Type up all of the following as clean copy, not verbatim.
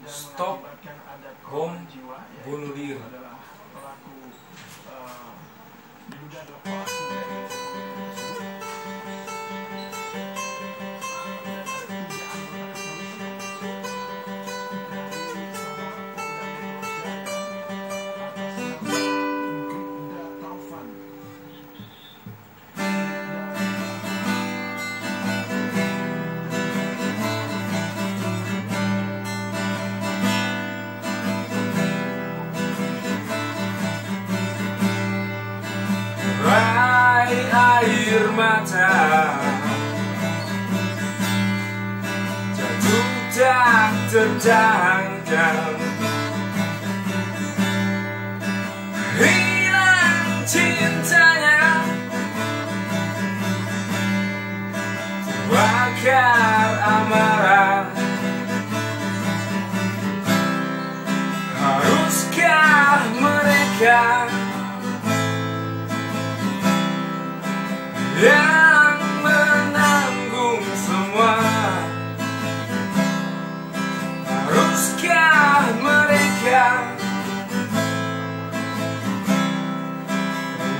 Stop bom bunuh diri. Air mata jatuh tak tertahankan, hilang cintanya, terbakar amarah. Haruskah mereka yang menanggung semua? Haruskah mereka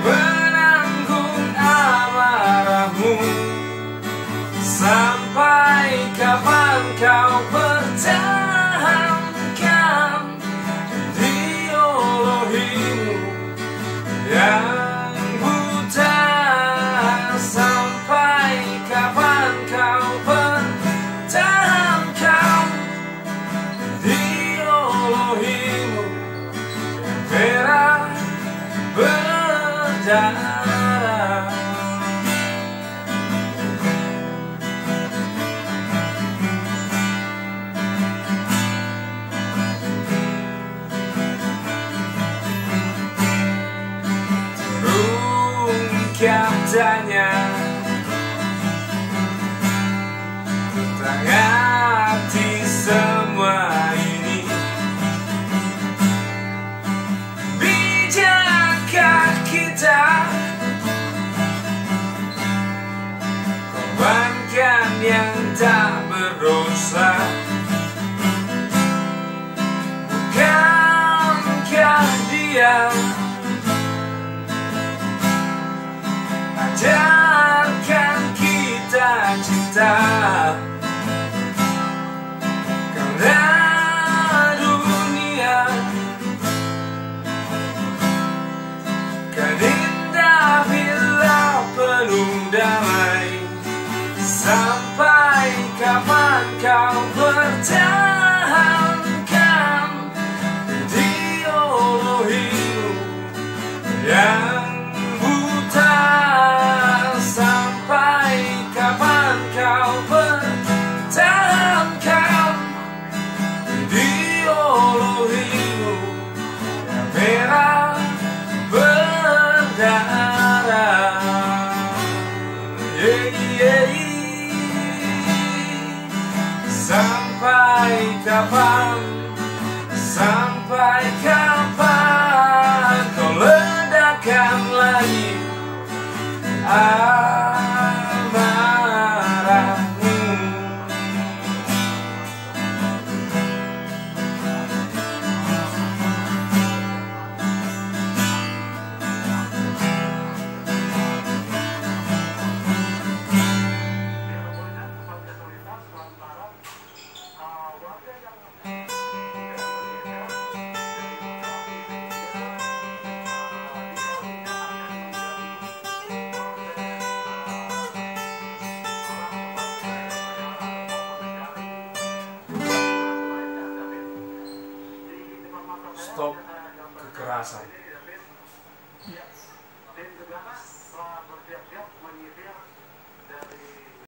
menanggung amarahmu? Sampai kapan kau pertahankan ideologimu yang berdarah? Terungkap tanya tentang arti semua ini. Bijakkah kita korbankan yang tak berdosa? Bukankah dia ajarkan kita cinta? Karena dunia kan indah bila penuh damai. Sampai kapan kau pertahankan ideologimu yang buta? Sampai kapan kau pertahankan ideologimu yang merah berdarah? Sampai kapan, sampai kapan kau ledakan lagi amarahmu? Stop kekerasan. Tim 17 telah bersiap-siap menyisir dari